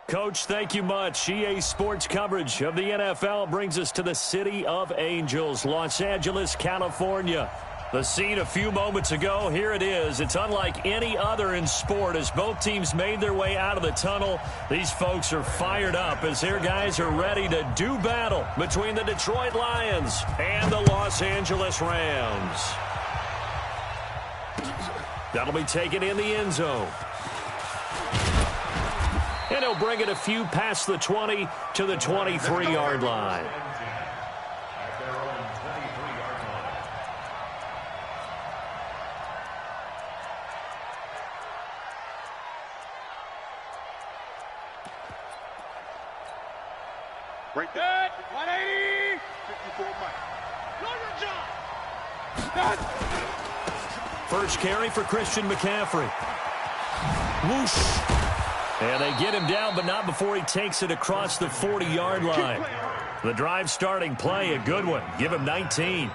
Coach, thank you much. EA Sports coverage of the NFL brings us to the City of Angels, Los Angeles, California. The scene a few moments ago, here it is. It's unlike any other in sport as both teams made their way out of the tunnel. These folks are fired up as their guys are ready to do battle between the Detroit Lions and the Los Angeles Rams. That'll be taken in the end zone. And he'll bring it a few past the 20 to the 23-yard line. Break that. 180. 54 Mike. First carry for Christian McCaffrey. Whoosh. And they get him down, but not before he takes it across the 40-yard line. The drive starting play, a good one. Give him 19.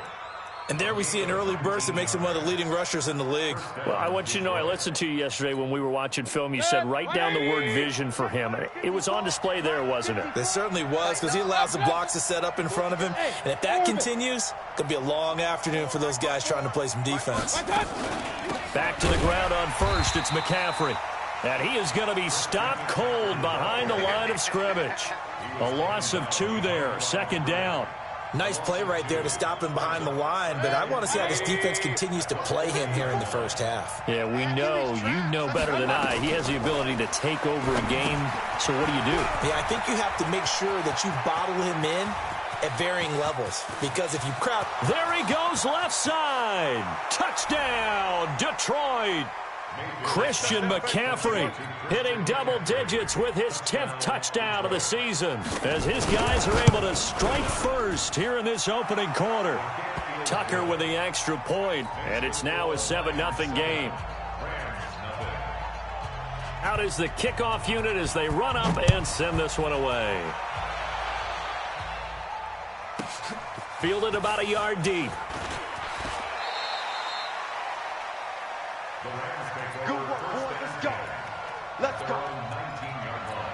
And there we see an early burst that makes him one of the leading rushers in the league. Well, I want you to know, I listened to you yesterday when we were watching film. You said write down the word vision for him. It was on display there, wasn't it? It certainly was, because he allows the blocks to set up in front of him. And if that continues, it's going to be a long afternoon for those guys trying to play some defense. Back to the ground on first. It's McCaffrey. And he is going to be stopped cold behind the line of scrimmage. A loss of 2 there, second down. Nice play right there to stop him behind the line, but I want to see how this defense continues to play him here in the first half. Yeah, we know, you know better than I, he has the ability to take over a game. So what do you do? Yeah, I think you have to make sure that you bottle him in at varying levels, because if you crowd... There he goes, left side. Touchdown, Detroit. Christian McCaffrey hitting double digits with his 10th touchdown of the season as his guys are able to strike first here in this opening quarter. Tucker with the extra point, and it's now a 7-0 game. Out is the kickoff unit as they run up and send this one away. Fielded about a yard deep. Good work, boys. Let's go. Let's go. 19-yard line.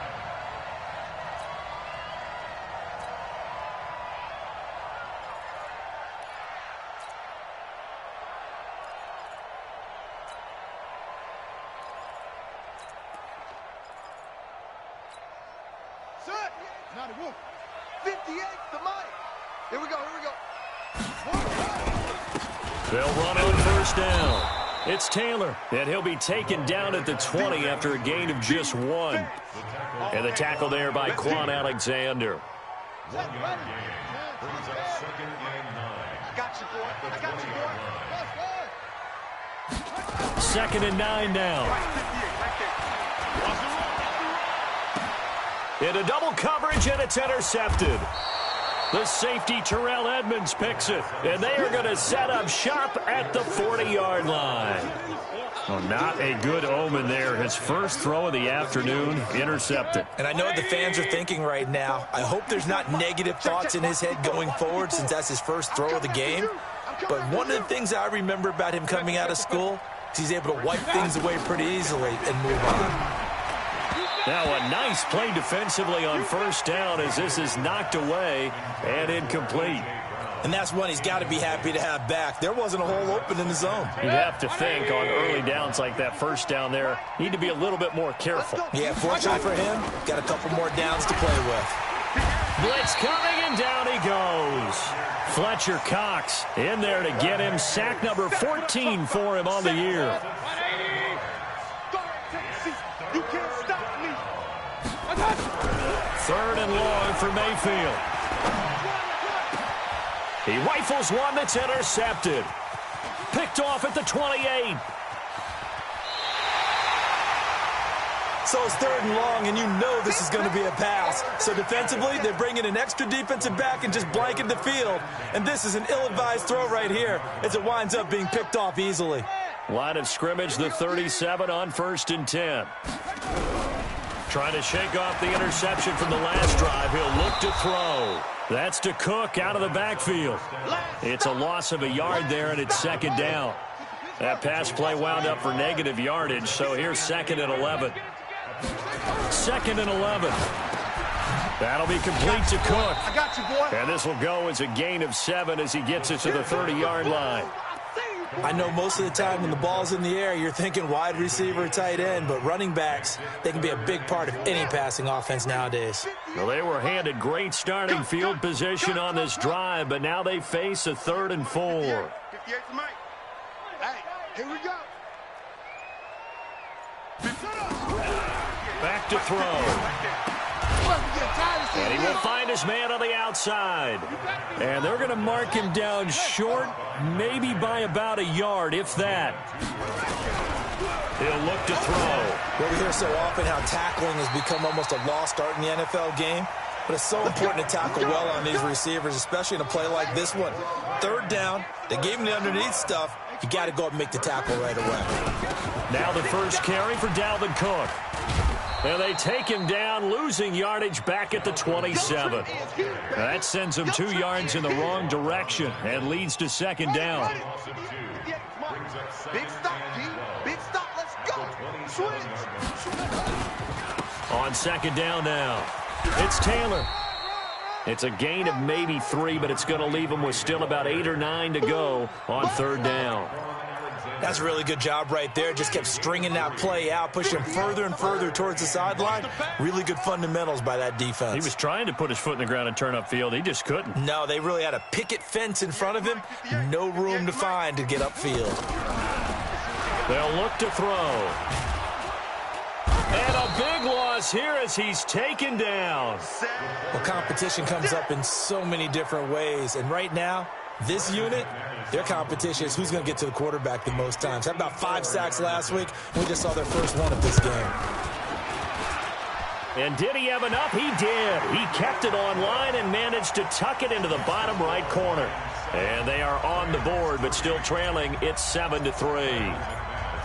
Set. 91. 58. The mic. Here we go. They'll run on first down. It's Taylor, and he'll be taken down at the 20 after a gain of just 1. And the tackle there by Quan Alexander. Second and 9 now. Into double coverage, and it's intercepted. The safety, Terrell Edmonds, picks it, and they are going to set up shop at the 40-yard line. Well, not a good omen there. His first throw of the afternoon, intercepted. And I know what the fans are thinking right now. I hope there's not negative thoughts in his head going forward since that's his first throw of the game. But one of the things I remember about him coming out of school is he's able to wipe things away pretty easily and move on. Now a nice play defensively on first down as this is knocked away and incomplete. And that's one he's got to be happy to have back. There wasn't a hole open in the zone. You'd have to think on early downs like that first down there, need to be a little bit more careful. Yeah, fortunately for him, got a couple more downs to play with. Blitz coming, and down he goes. Fletcher Cox in there to get him. Sack number 14 for him on the year. You can't stop me. Third and long for Mayfield. He rifles one that's intercepted. Picked off at the 28. So it's third and long, and you know this is going to be a pass. So defensively, they're bringing an extra defensive back and just blanket the field. And this is an ill-advised throw right here as it winds up being picked off easily. Line of scrimmage, the 37 on first and 10. Trying to shake off the interception from the last drive. He'll look to throw. That's to Cook out of the backfield. It's a loss of a yard there, and it's second down. That pass play wound up for negative yardage, so here's second and 11. 2nd and 11. That'll be complete to Cook. I got you, boy. And this will go as a gain of 7 as he gets it to the 30-yard line. I know most of the time when the ball's in the air, you're thinking wide receiver, tight end, but running backs, they can be a big part of any passing offense nowadays. Well, they were handed great starting field position on this drive, but now they face a 3rd and 4. 58 for Mike. Hey, here we go. Back to throw. And he will find his man on the outside. And they're going to mark him down short, maybe by about a yard, if that. He'll look to throw. Well, we hear so often how tackling has become almost a lost art in the NFL game. But it's so important to tackle well on these receivers, especially in a play like this one. 3rd down, they gave him the underneath stuff. You got to go up and make the tackle right away. Now the first carry for Dalvin Cook. And they take him down, losing yardage back at the 27. That sends him 2 yards in the wrong direction and leads to 2nd down. Big stop, G. Big stop. Let's go. Switch. On 2nd down now, it's Taylor. It's a gain of maybe 3, but it's going to leave him with still about 8 or 9 to go on 3rd down. That's a really good job right there. Just kept stringing that play out, pushing him further and further towards the sideline. Really good fundamentals by that defense. He was trying to put his foot in the ground and turn upfield. He just couldn't. No, they really had a picket fence in front of him. No room to find to get upfield. They'll look to throw. And a big loss here as he's taken down. Well, competition comes up in so many different ways. And right now, this unit, their competition is who's going to get to the quarterback the most times. Had about 5 sacks last week. We just saw their first one of this game. And did he have enough? He did. He kept it on line and managed to tuck it into the bottom right corner. And they are on the board, but still trailing. It's 7-3.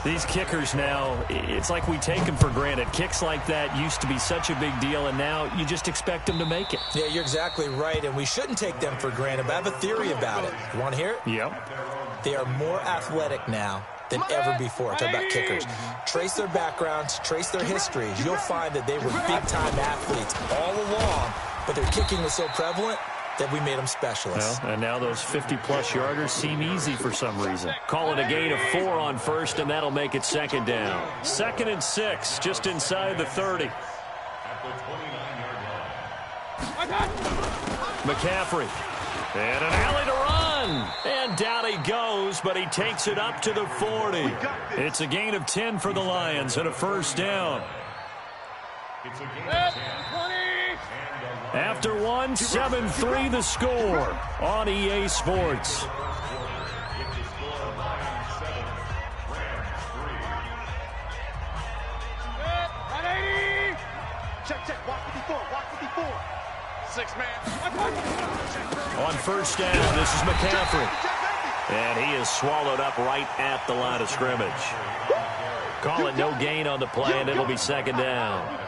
These kickers now, it's like we take them for granted. Kicks like that used to be such a big deal, and now you just expect them to make it. Yeah, you're exactly right, and we shouldn't take them for granted, but I have a theory about it. You want to hear it? Yep. They are more athletic now than ever before. Talk about kickers. Trace their backgrounds, trace their histories. You'll find that they were big-time athletes all along, but their kicking was so prevalent that we made them specialists. Well, and now those 50-plus yarders seem easy for some reason. Call it a gain of 4 on 1st, and that'll make it 2nd down. 2nd and 6, just inside the 30. McCaffrey. And an alley to run. And down he goes, but he takes it up to the 40. It's a gain of 10 for the Lions and a 1st down. It's a gain of 10. After 7-3 the score on EA Sports. Check. Walk 54. 6 man. On 1st down, this is McCaffrey. And he is swallowed up right at the line of scrimmage. Call it no gain on the play, and it'll be 2nd down.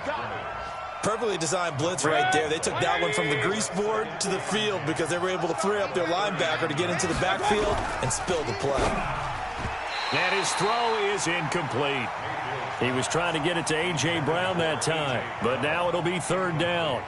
Perfectly designed blitz right there. They took that one from the grease board to the field because they were able to free up their linebacker to get into the backfield and spill the play. And his throw is incomplete. He was trying to get it to A.J. Brown that time, but now it'll be 3rd down.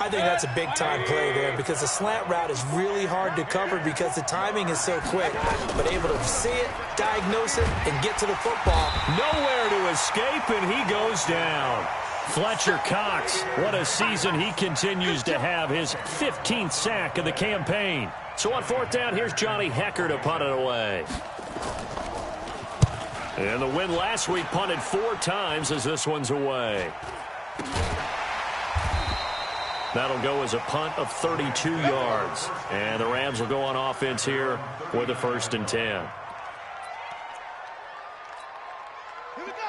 I think that's a big-time play there because the slant route is really hard to cover because the timing is so quick. But able to see it, diagnose it, and get to the football. Nowhere to escape, and he goes down. Fletcher Cox, what a season he continues to have, his 15th sack of the campaign. So on 4th down, here's Johnny Hecker to punt it away. And the win last week punted 4 times as this one's away. That'll go as a punt of 32 yards. And the Rams will go on offense here with a 1st and 10.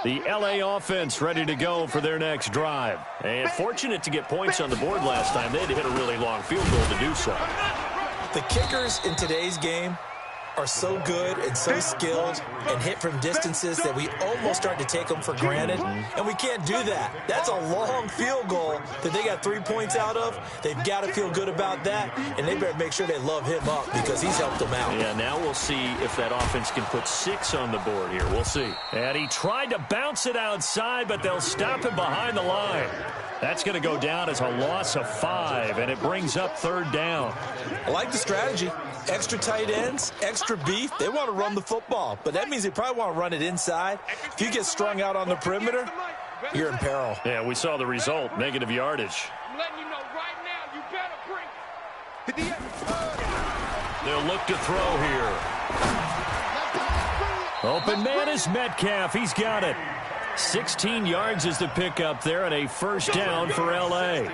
The L.A. offense ready to go for their next drive. And fortunate to get points on the board last time. They had to hit a really long field goal to do so. The kickers in today's game are so good and so skilled and hit from distances that we almost start to take them for granted, and we can't do that. That's a long field goal that they got 3 points out of. They've got to feel good about that, and they better make sure they love him up because he's helped them out. Yeah, now we'll see if that offense can put 6 on the board here. We'll see. And he tried to bounce it outside, but they'll stop him behind the line. That's going to go down as a loss of 5, and it brings up 3rd down. I like the strategy. Extra tight ends, extra beef. They want to run the football, but that means they probably want to run it inside. If you get strung out on the perimeter, you're in peril. Yeah, we saw the result, negative yardage. I'm letting you know right now, you better bring. They'll look to throw here. Open man is Metcalf. He's got it. 16 yards is the pickup there, and a 1st down for L.A.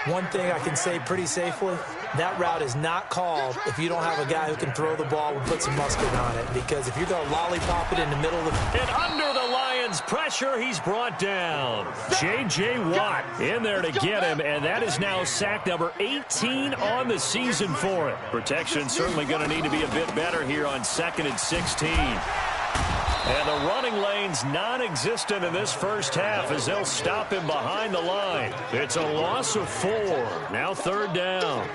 One thing I can say pretty safely, that route is not called if you don't have a guy who can throw the ball and put some mustard on it. Because if you're going to lollipop it in the middle of the... And under the Lions' pressure, he's brought down. J.J. Watt in there to get him, and that is now sack number 18 on the season for it. Protection certainly going to need to be a bit better here on 2nd and 16. And the running lane's non-existent in this first half as they'll stop him behind the line. It's a loss of 4. Now 3rd down.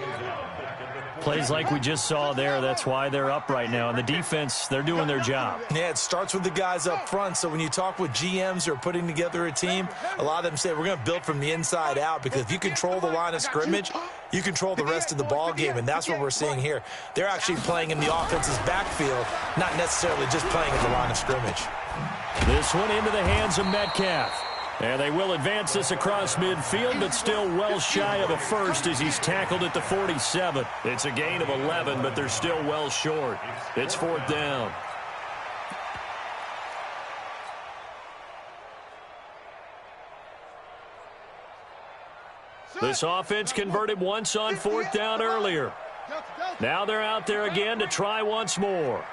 Plays like we just saw there. That's why they're up right now. And the defense, they're doing their job. Yeah, it starts with the guys up front. So when you talk with GMs who are putting together a team, a lot of them say we're going to build from the inside out because if you control the line of scrimmage, you control the rest of the ball game, and that's what we're seeing here. They're actually playing in the offense's backfield, not necessarily just playing at the line of scrimmage. This one into the hands of Metcalf. And they will advance this across midfield, but still well shy of a first as he's tackled at the 47. It's a gain of 11, but they're still well short. It's 4th down. This offense converted once on 4th down earlier. Now they're out there again to try once more.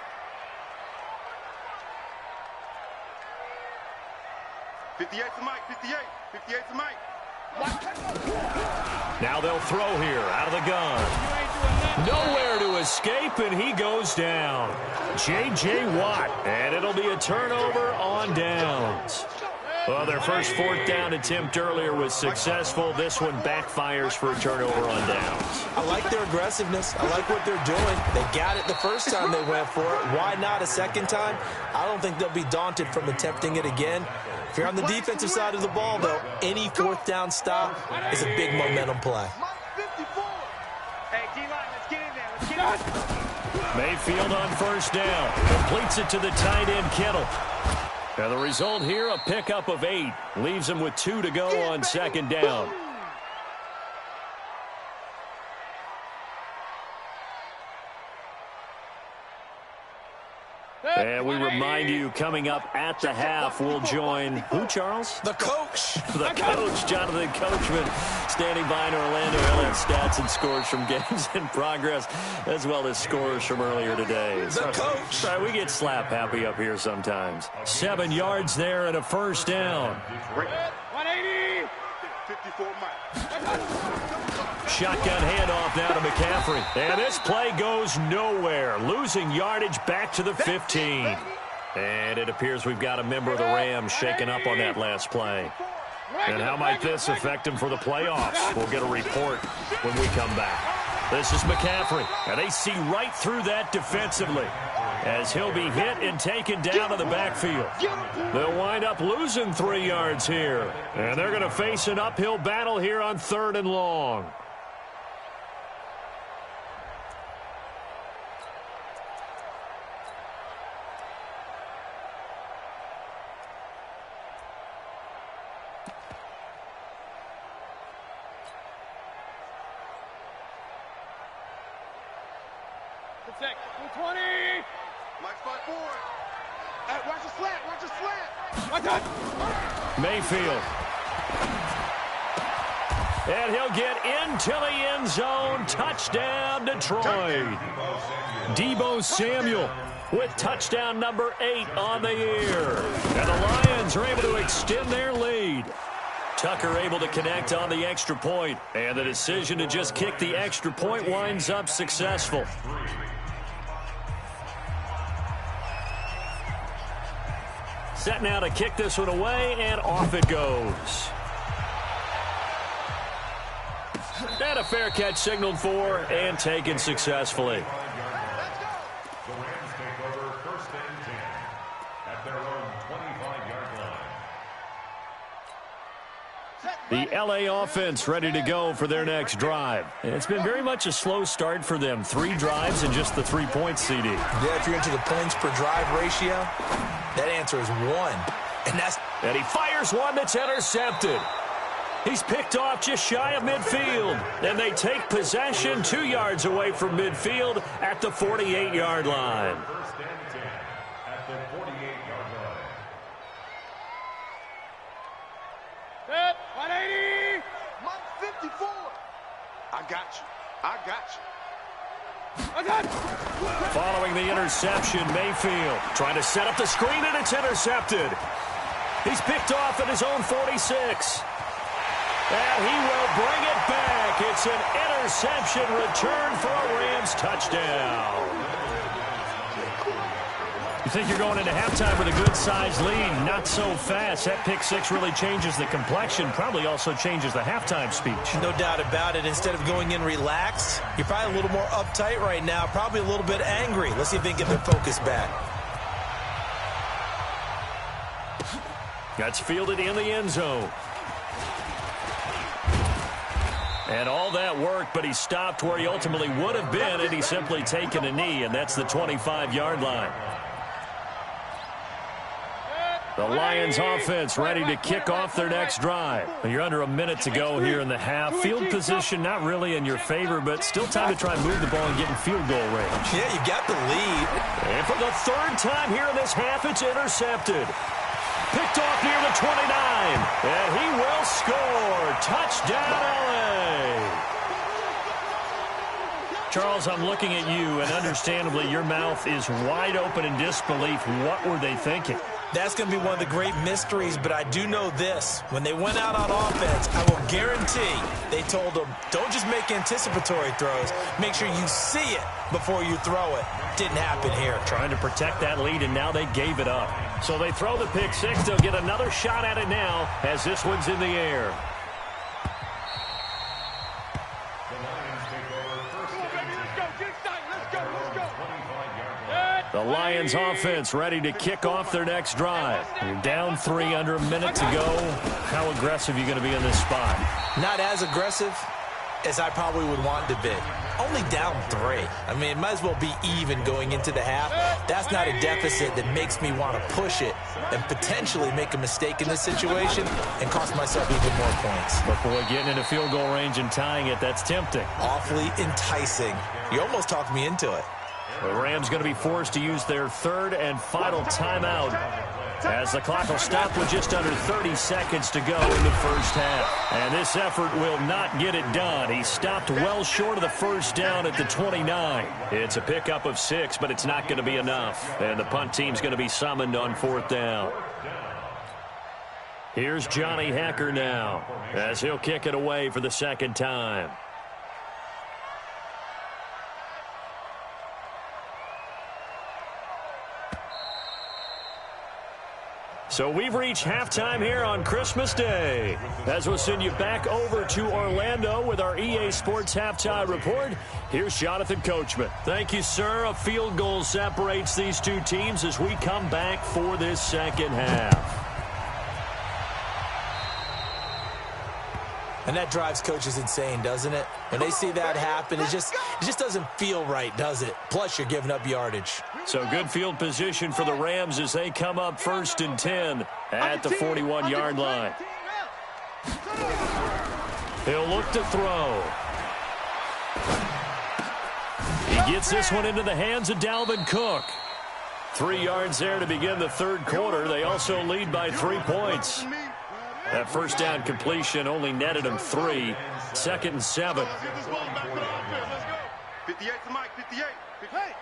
Now they'll throw here out of the gun. Nowhere to escape, and he goes down. J.J. Watt, and it'll be a turnover on downs. Well, their first 4th down attempt earlier was successful. This one backfires for a turnover on downs. I like their aggressiveness. I like what they're doing. They got it the first time they went for it. Why not a second time? I don't think they'll be daunted from attempting it again. If you're on the defensive side of the ball, though, any 4th down stop is a big momentum play. Hey, D-line, let's get in there. Let's get in. Mayfield on 1st down. Completes it to the tight end, Kittle. And the result here, a pickup of 8. Leaves him with 2 to go on 2nd down. And we remind you, coming up at the half, we'll join, who, Charles? The coach. The coach, Jonathan Coachman, standing by in Orlando. He'll have stats and scores from games in progress, as well as scores from earlier today. The coach. Sorry, we get slap happy up here sometimes. 7 yards there and a 1st down. 180. 54 miles. Shotgun handoff now to McCaffrey. And this play goes nowhere. Losing yardage back to the 15. And it appears we've got a member of the Rams shaken up on that last play. And how might this affect him for the playoffs? We'll get a report when we come back. This is McCaffrey. And they see right through that defensively as he'll be hit and taken down in the backfield. They'll wind up losing 3 yards here. And they're going to face an uphill battle here on 3rd and long. Check. 220. Mike 5-4. Hey, watch the slant. Watch the slant. Watch that. Mayfield. And he'll get into the end zone. Touchdown, Detroit. Deebo Samuel with touchdown number 8 on the year. And the Lions are able to extend their lead. Tucker able to connect on the extra point. And the decision to just kick the extra point winds up successful. Set now to kick this one away, and off it goes. And a fair catch signaled for and taken successfully. The Rams take over 1st and 10 at their own 25-yard line. The LA offense ready to go for their next drive. It's been very much a slow start for them. 3 drives and just the 3 points, CD. Yeah, if you're into the points per drive ratio, that answer is 1. And he fires one that's intercepted. He's picked off just shy of midfield. And they take possession 2 yards away from midfield at the 48-yard line. 1st and 10 at the 48-yard line. Set, 180. Mike 54. I got you. I got you. I got you. Following the interception, Mayfield trying to set up the screen, and it's intercepted. He's picked off at his own 46. And he will bring it back. It's an interception return for a Rams touchdown. You think you're going into halftime with a good-sized lead. Not so fast. That pick six really changes the complexion. Probably also changes the halftime speech. No doubt about it. Instead of going in relaxed, you're probably a little more uptight right now. Probably a little bit angry. Let's see if they can get their focus back. That's fielded in the end zone. And all that work, but he stopped where he ultimately would have been, and he's simply taken a knee, and that's the 25-yard line. The Lions offense ready to kick off their next drive. You're under a minute to go here in the half. Field position not really in your favor, but still time to try and move the ball and get in field goal range. Yeah, you got the lead. And for the 3rd time here in this half, it's intercepted. Picked off near the 29. And he will score. Touchdown, LA. Charles, I'm looking at you, and understandably your mouth is wide open in disbelief. What were they thinking? That's going to be one of the great mysteries, but I do know this. When they went out on offense, I will guarantee they told them, don't just make anticipatory throws. Make sure you see it before you throw it. Didn't happen here. Trying to protect that lead, and now they gave it up. So they throw the pick six. They'll get another shot at it now as this one's in the air. The Lions offense ready to kick off their next drive. You're down 3, under a minute to go. How aggressive are you going to be in this spot? Not as aggressive as I probably would want to be. Only down 3. I mean, it might as well be even going into the half. That's not a deficit that makes me want to push it and potentially make a mistake in this situation and cost myself even more points. But boy, getting into field goal range and tying it, that's tempting. Awfully enticing. You almost talked me into it. The Rams going to be forced to use their 3rd and final timeout as the clock will stop with just under 30 seconds to go in the first half. And this effort will not get it done. He stopped well short of the first down at the 29. It's a pickup of 6, but it's not going to be enough. And the punt team's going to be summoned on 4th down. Here's Johnny Hacker now as he'll kick it away for the 2nd time. So we've reached halftime here on Christmas Day. As we'll send you back over to Orlando with our EA Sports Halftime Report, here's Jonathan Coachman. Thank you, sir. A field goal separates these two teams as we come back for this 2nd half. And that drives coaches insane, doesn't it? When they see that happen, it just doesn't feel right, does it? Plus, you're giving up yardage. So good field position for the Rams as they come up 1st and 10 at the 41-yard line. He'll look to throw. He gets this one into the hands of Dalvin Cook. 3 yards there to begin the 3rd quarter. They also lead by 3 points. That first down completion only netted him 3. 2nd and 7. 58 to Mike, 58. Hey,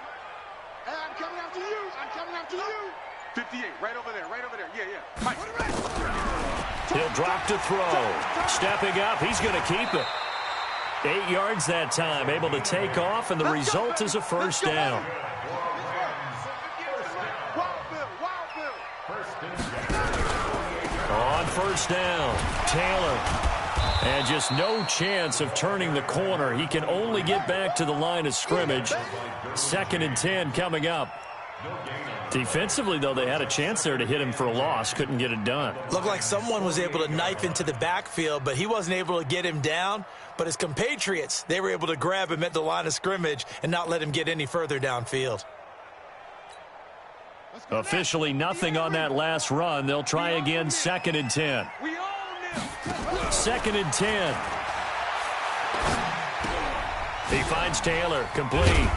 I'm coming after you. I'm coming after you. 58, right over there, Yeah. Mike. He'll drop to throw. Stepping up, he's going to keep it. 8 yards that time, able to take off, and the result is a first down. First and 10. On first down, Taylor. And just no chance of turning the corner. He can only get back to the line of scrimmage. 2nd and 10 coming up. Defensively, though, they had a chance there to hit him for a loss. Couldn't get it done. Looked like someone was able to knife into the backfield, but he wasn't able to get him down. But his compatriots, they were able to grab him at the line of scrimmage and not let him get any further downfield. Officially nothing on that last run. They'll try again, 2nd and 10. 2nd and 10. He finds Taylor, complete.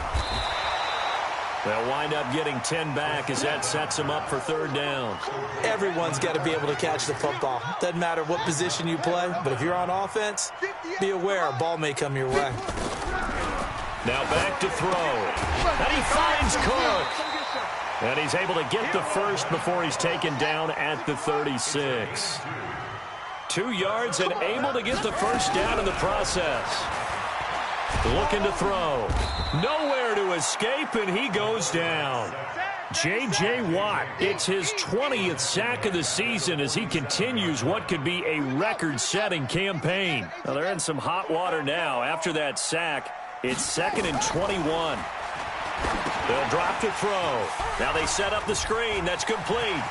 They'll wind up getting 10 back as that sets him up for 3rd down. Everyone's got to be able to catch the football. Doesn't matter what position you play, but if you're on offense, be aware a ball may come your way. Now back to throw. And he finds Cook. And he's able to get the first before he's taken down at the 36. 2 yards and able to get the first down in the process. Looking to throw. Nowhere to escape, and he goes down. J.J. Watt, it's his 20th sack of the season as he continues what could be a record-setting campaign. Now, they're in some hot water now. After that sack, it's 2nd and 21. They'll drop to throw. Now they set up the screen. That's complete.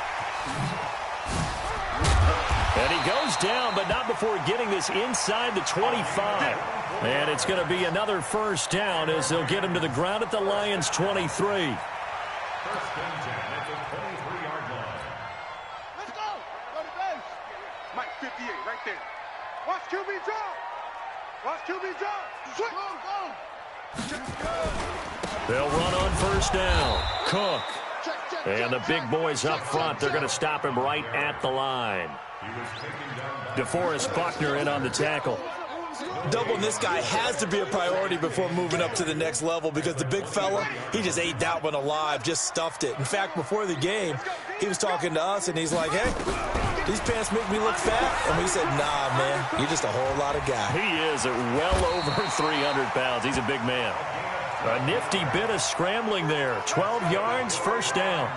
And he goes down, but not before getting this inside the 25. And it's going to be another first down as they'll get him to the ground at the Lions' 23. First and 10 at the 23-yard line. Let's go. Go to base. Mike, 58, right there. Watch QB draw. Watch QB draw. Switch. They'll run on first down. Cook. And the big boys up front, they're going to stop him right at the line. DeForest Buckner in on the tackle. Doubling this guy has to be a priority before moving up to the next level because the big fella, he just ate that one alive, just stuffed it. In fact, before the game, he was talking to us, and he's like, hey, these pants make me look fat. And we said, nah, man, you're just a whole lot of guy. He is at well over 300 pounds. He's a big man. A nifty bit of scrambling there. 12 yards, first down.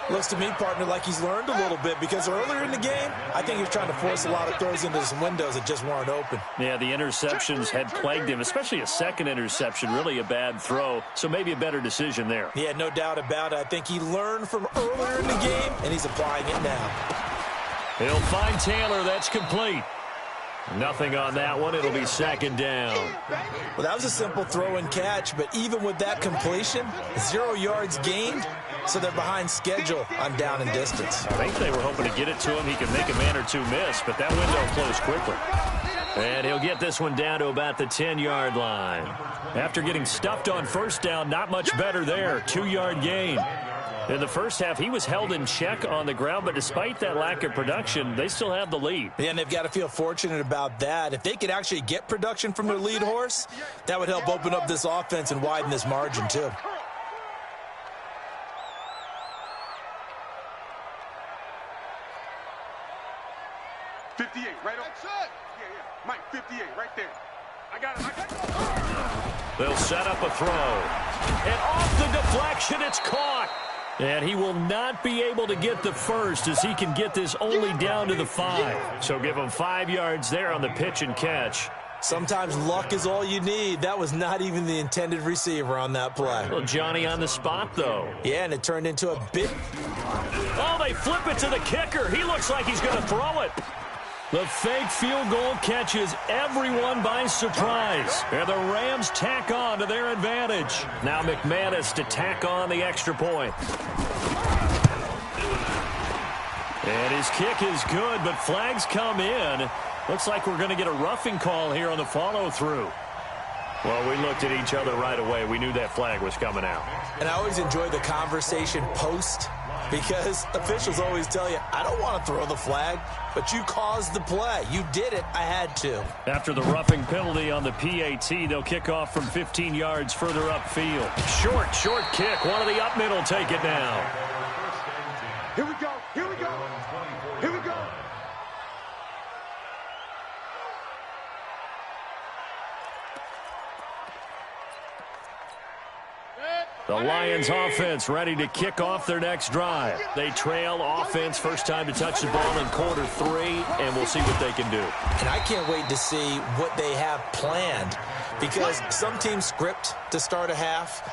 Looks to me, partner, like he's learned a little bit because earlier in the game, I think he was trying to force a lot of throws into some windows that just weren't open. Yeah, the interceptions had plagued him, especially a second interception, really a bad throw, so maybe a better decision there. Yeah, no doubt about it. I think he learned from earlier in the game, and he's applying it now. He'll find Taylor. That's complete. Nothing on that one. It'll be 2nd down. Well, that was a simple throw and catch, but even with that completion, 0 yards gained, so they're behind schedule on down and distance. I think they were hoping to get it to him. He could make a man or two miss, but that window closed quickly. And he'll get this one down to about the 10-yard line. After getting stuffed on first down, not much better there. 2-yard gain. In the first half, he was held in check on the ground, but despite that lack of production, they still have the lead. Yeah, and they've got to feel fortunate about that. If they could actually get production from their lead horse, that would help open up this offense and widen this margin, too. Right up. Yeah. Mike, 58, right there. I got it. They'll set up a throw. And off the deflection, it's caught. And he will not be able to get the first as he can get this only down to the 5. So give him 5 yards there on the pitch and catch. Sometimes luck is all you need. That was not even the intended receiver on that play. Well, Johnny on the spot, though. Yeah, and it turned into a big... Oh, they flip it to the kicker. He looks like he's going to throw it. The fake field goal catches everyone by surprise. And the Rams tack on to their advantage. Now McManus to tack on the extra point. And his kick is good, but flags come in. Looks like we're going to get a roughing call here on the follow-through. Well, we looked at each other right away. We knew that flag was coming out. And I always enjoy the conversation post because officials always tell you, I don't want to throw the flag, but you caused the play. You did it. I had to. After the roughing penalty on the PAT, they'll kick off from 15 yards further upfield. Short kick. One of the up middle take it now. Here we go. Here we go. Here we go. The Lions offense ready to kick off their next drive. They trail offense, first time to touch the ball in quarter 3, and we'll see what they can do. And I can't wait to see what they have planned, because some teams script to start a half.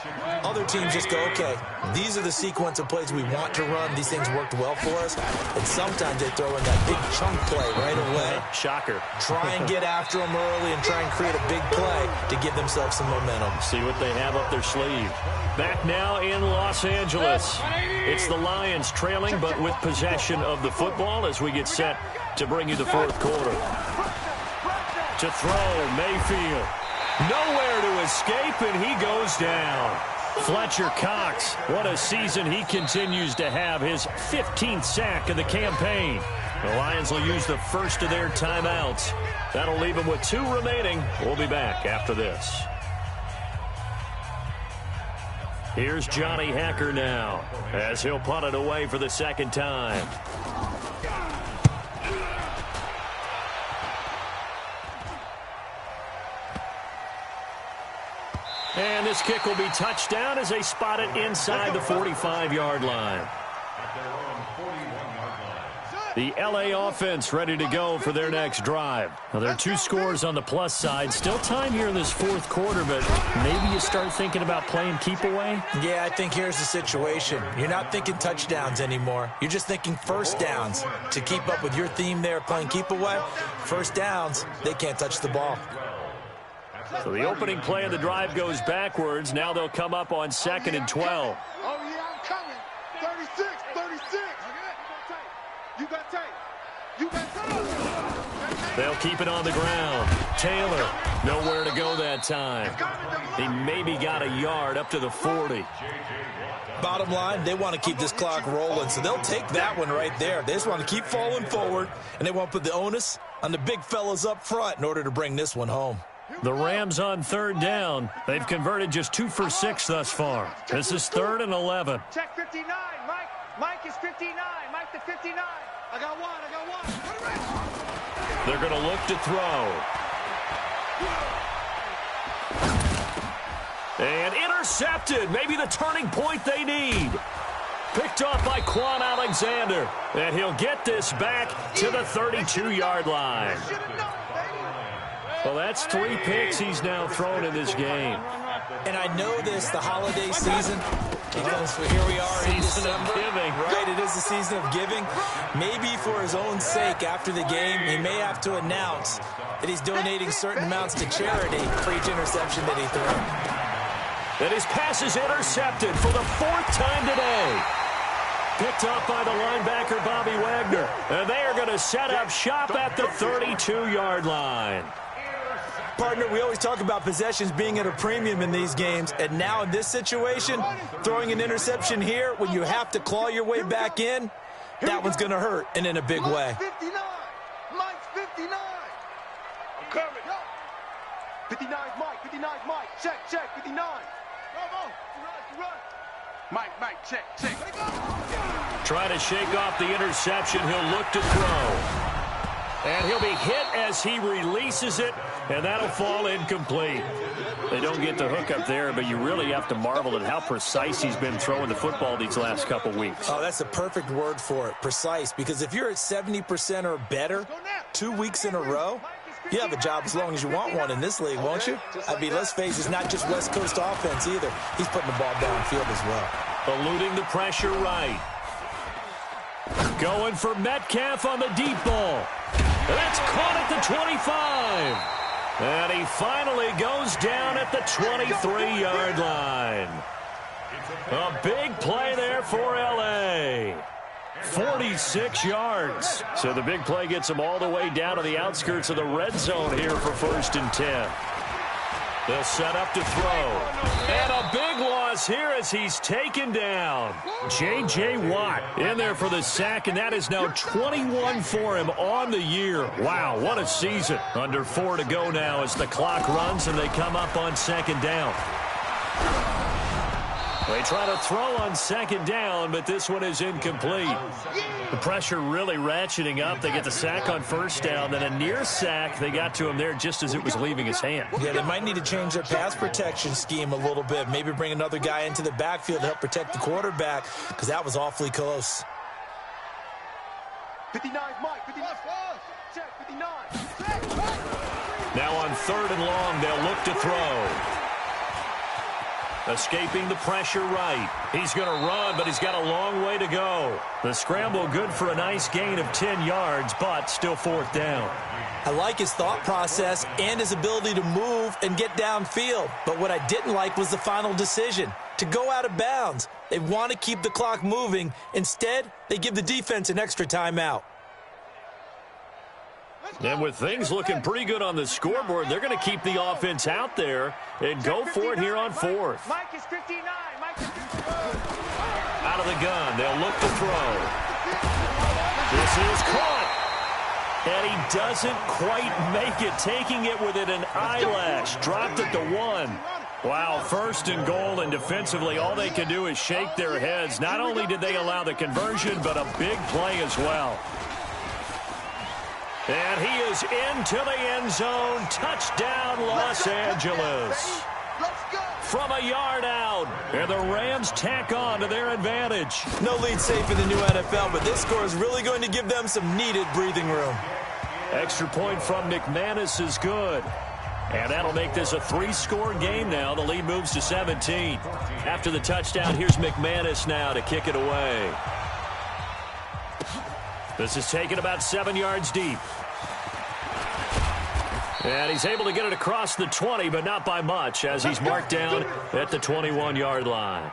Other teams just go, okay, these are the sequence of plays we want to run. These things worked well for us. And sometimes they throw in that big chunk play right away. Shocker. Try and get after them early and try and create a big play to give themselves some momentum. See what they have up their sleeve. Back now in Los Angeles. It's the Lions trailing, but with possession of the football as we get set to bring you the fourth quarter. To throw, Mayfield. Nowhere to escape, and he goes down. Fletcher Cox, what a season he continues to have, his 15th sack of the campaign. The Lions will use the first of their timeouts. That'll leave them with 2 remaining. We'll be back after this. Here's Johnny Hacker now, as he'll punt it away for the second time. And this kick will be touchdown as they spot it inside the 45-yard line. The L.A. offense ready to go for their next drive. Now, there are 2 scores on the plus side. Still time here in this fourth quarter, but maybe you start thinking about playing keep away? Yeah, I think here's the situation. You're not thinking touchdowns anymore. You're just thinking first downs. To keep up with your theme there, playing keep away, first downs, they can't touch the ball. So the opening play of the drive goes backwards. Now they'll come up on 2nd and 12. Oh, yeah, I'm coming. 36, 36. You got tape. You got tape. They'll keep it on the ground. Taylor, nowhere to go that time. He maybe got a yard up to the 40. Bottom line, they want to keep this clock rolling, so they'll take that one right there. They just want to keep falling forward, and they want to put the onus on the big fellas up front in order to bring this one home. The Rams on 3rd down. They've converted just 2 for 6 thus far. This is 3rd and 11. Check 59, Mike. Mike is 59. Mike to 59. I got one. They're going to look to throw. And intercepted. Maybe the turning point they need. Picked off by Quan Alexander. And he'll get this back to the 32-yard line. Well, that's 3 picks he's now thrown in this game. And I know this, the holiday season, because here we are in December. Giving. Right, it is the season of giving. Maybe for his own sake after the game, he may have to announce that he's donating certain amounts to charity for each interception that he threw. And his pass is intercepted for the 4th time today. Picked up by the linebacker, Bobby Wagner. And they are going to set up shop at the 32-yard line. Partner, we always talk about possessions being at a premium in these games, and now in this situation, throwing an interception here when you have to claw your way back in, that one's going to hurt, and in a big way. 59. Mike's 59. I'm coming. 59 Mike. 59 Mike. Check. 59. Run. Mike, check. Trying to shake off the interception. He'll look to throw. And he'll be hit as he releases it, and that'll fall incomplete. They don't get the hook up there, but you really have to marvel at how precise he's been throwing the football these last couple weeks. Oh, that's the perfect word for it, precise, because if you're at 70% or better 2 weeks in a row, you have a job as long as you want one in this league, won't you? I mean, let's face it, it's not just West Coast offense either. He's putting the ball downfield as well. Eluding the pressure right. Going for Metcalf on the deep ball. That's caught at the 25. And he finally goes down at the 23-yard line. A big play there for L.A. 46 yards. So the big play gets him all the way down to the outskirts of the red zone here for 1st and 10. They'll set up to throw. And a big loss here as he's taken down. J.J. Watt in there for the sack, and that is now 21 for him on the year. Wow, what a season. Under 4 to go now as the clock runs and they come up on 2nd down. They try to throw on second down, but this one is incomplete. The pressure really ratcheting up. They get the sack on first down, then a near sack. They got to him there just as it was leaving his hand. Yeah, they might need to change their pass protection scheme a little bit. Maybe bring another guy into the backfield to help protect the quarterback, because that was awfully close. 59, Mike. 59. Check, 59. Now on third and long, they'll look to throw. Escaping the pressure right. He's going to run, but he's got a long way to go. The scramble good for a nice gain of 10 yards, but still fourth down. I like his thought process and his ability to move and get downfield. But what I didn't like was the final decision, to go out of bounds. They want to keep the clock moving. Instead, they give the defense an extra timeout. And with things looking pretty good on the scoreboard, they're going to keep the offense out there and go for it here on fourth. Mike is 59. Mike is 59. Out of the gun, they'll look to throw. This is caught. And he doesn't quite make it, taking it within an eyelash. Dropped it to 1. Wow, first and goal, and defensively, all they can do is shake their heads. Not only did they allow the conversion, but a big play as well. And he is into the end zone. Touchdown, Los Angeles. From a yard out. And the Rams tack on to their advantage. No lead safe in the new NFL, but this score is really going to give them some needed breathing room. Extra point from McManus is good. And that'll make this a 3-score game now. The lead moves to 17. After the touchdown, here's McManus now to kick it away. This is taken about 7 yards deep. And he's able to get it across the 20, but not by much, as he's marked down at the 21-yard line.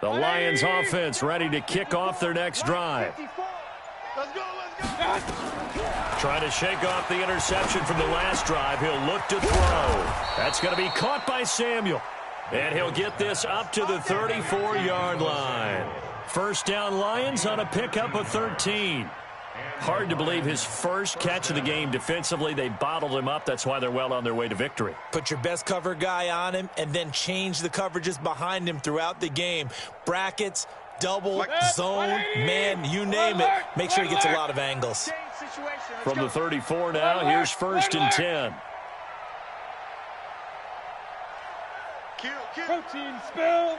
The Lions offense ready to kick off their next drive. Let's go. Trying to shake off the interception from the last drive. He'll look to throw. That's going to be caught by Samuel. And he'll get this up to the 34-yard line. First down Lions on a pickup of 13. Hard to believe his first catch of the game defensively. They bottled him up. That's why they're well on their way to victory. Put your best cover guy on him and then change the coverages behind him throughout the game. Brackets, double, zone, man, you name it. Make sure he gets a lot of angles. From the 34 now, here's first and 10. Protein spill.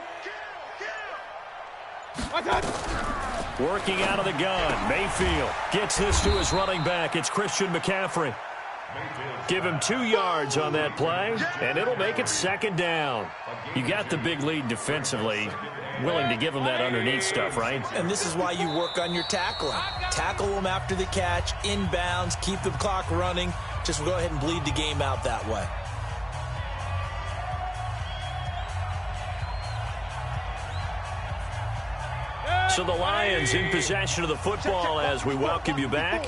Working out of the gun. Mayfield gets this to his running back. It's Christian McCaffrey. Give him 2 yards on that play, and it'll make it second down. You got the big lead defensively. Willing to give him that underneath stuff, right? And this is why you work on your tackling. Tackle them after the catch, inbounds, keep the clock running. Just go ahead and bleed the game out that way. So the Lions in possession of the football as we welcome you back.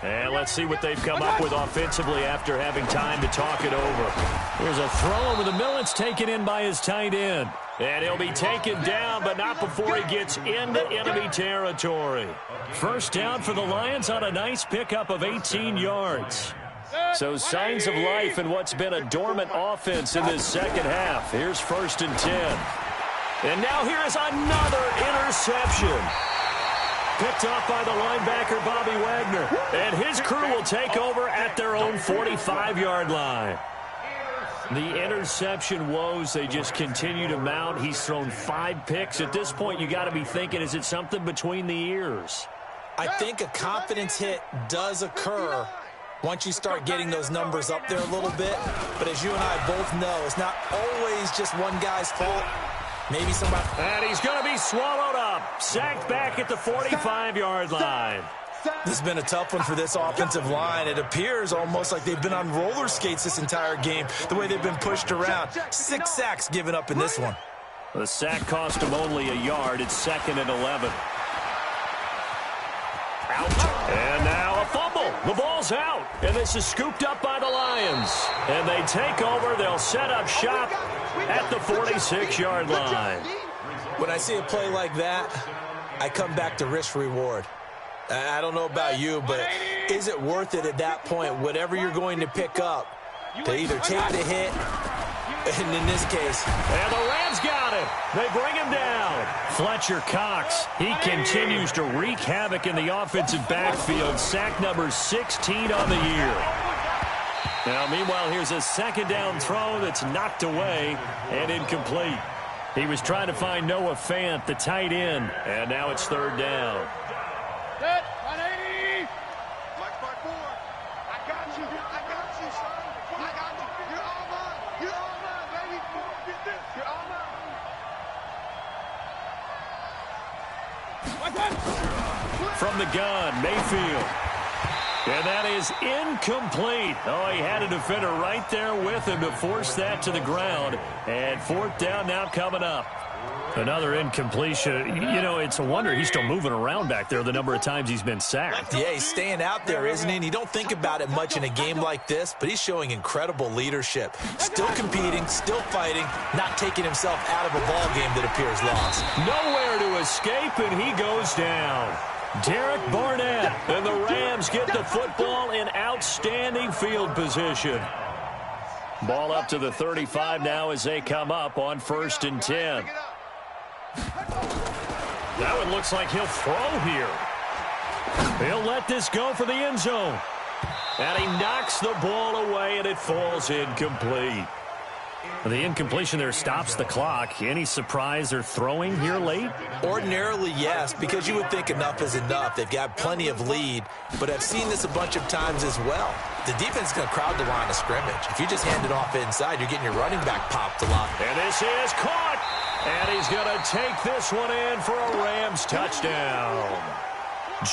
And let's see what they've come up with offensively after having time to talk it over. Here's a throw over the middle. It's taken in by his tight end. And he'll be taken down, but not before he gets into enemy territory. First down for the Lions on a nice pickup of 18 yards. So signs of life in what's been a dormant offense in this second half. Here's first and 10. And now here is another interception. Picked off by the linebacker, Bobby Wagner. And his crew will take over at their own 45-yard line. The interception woes, they just continue to mount. He's thrown 5 picks. At this point, you got to be thinking, is it something between the ears? I think a confidence hit does occur once you start getting those numbers up there a little bit. But as you and I both know, it's not always just one guy's fault. Maybe somebody... And he's going to be swallowed up. Sacked back at the 45-yard line. This has been a tough one for this offensive line. It appears almost like they've been on roller skates this entire game, the way they've been pushed around. 6 sacks given up in this one. The sack cost him only a yard. It's second and 11. Out. And now ball's out, and this is scooped up by the Lions. And they take over. They'll set up shop at the 46-yard line. When I see a play like that, I come back to risk-reward. I don't know about you, but is it worth it at that point, whatever you're going to pick up, to either take the hit, and in this case. And the Rams got him. They bring him down. Fletcher Cox, he continues to wreak havoc in the offensive backfield. Sack number 16 on the year. Now, meanwhile, here's a second down throw that's knocked away and incomplete. He was trying to find Noah Fant, the tight end, and now it's third down. Set, 180. Flex by 4. I got you. I got you, son. I got you. You're all mine. You're all mine, baby. Get this. You're all mine. From the gun, Mayfield. And that is incomplete. Oh, he had a defender right there with him to force that to the ground. And fourth down now coming up. Another incompletion. You know, it's a wonder he's still moving around back there the number of times he's been sacked. Yeah, he's staying out there, isn't he? And you don't think about it much in a game like this, but he's showing incredible leadership. Still competing, still fighting, not taking himself out of a ball game that appears lost. Nowhere to escape, and he goes down. Derek Barnett, and the Rams get the football in outstanding field position. Ball up to the 35 now as they come up on 1st and 10. That one looks like he'll throw here. He'll let this go for the end zone. And he knocks the ball away, and it falls incomplete. The incompletion there stops the clock. Any surprise they're throwing here late? Ordinarily, yes, because you would think enough is enough. They've got plenty of lead, but I've seen this a bunch of times as well. The defense is going to crowd the line of scrimmage. If you just hand it off inside, you're getting your running back popped a lot. And this is caught. And he's going to take this one in for a Rams touchdown.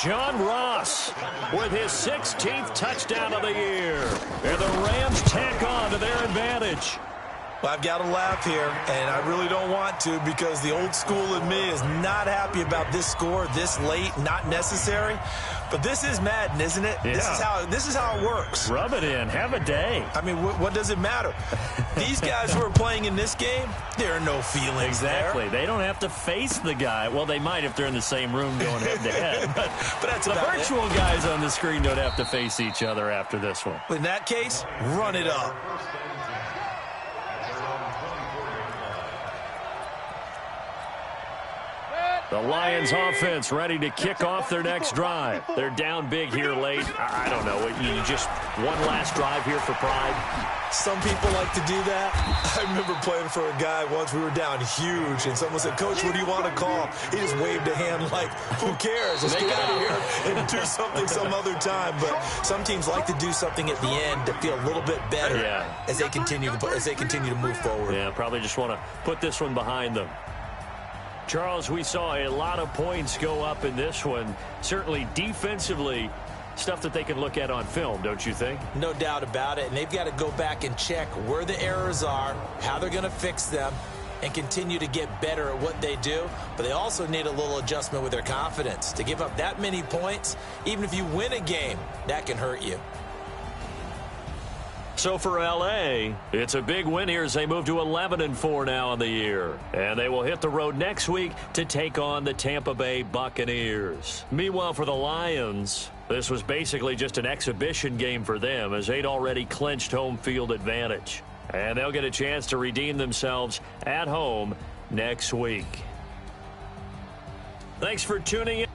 John Ross with his 16th touchdown of the year. And the Rams tack on to their advantage. Well, I've got to laugh here, and I really don't want to because the old school in me is not happy about this score this late, not necessary. But this is Madden, isn't it? Yeah. This is how it works. Rub it in. Have a day. I mean, what does it matter? These guys who are playing in this game, there are no feelings Exactly. there. They don't have to face the guy. Well, they might if they're in the same room going head-to-head. But that's the about virtual guys on the screen don't have to face each other after this one. In that case, run it up. The Lions offense ready to kick off their next drive. They're down big here late. I don't know. You just one last drive here for pride. Some people like to do that. I remember playing for a guy once. We were down huge, and someone said, "Coach, what do you want to call?" He just waved a hand like, "Who cares? Let's get out of here and do something some other time." But some teams like to do something at the end to feel a little bit better as they continue to move forward. Yeah, probably just want to put this one behind them. Charles, we saw a lot of points go up in this one. Certainly defensively, stuff that they can look at on film, don't you think? No doubt about it. And they've got to go back and check where the errors are, how they're going to fix them, and continue to get better at what they do. But they also need a little adjustment with their confidence. To give up that many points, even if you win a game, that can hurt you. So for L.A., it's a big win here as they move to 11-4 now on the year. And they will hit the road next week to take on the Tampa Bay Buccaneers. Meanwhile, for the Lions, this was basically just an exhibition game for them as they'd already clinched home field advantage. And they'll get a chance to redeem themselves at home next week. Thanks for tuning in.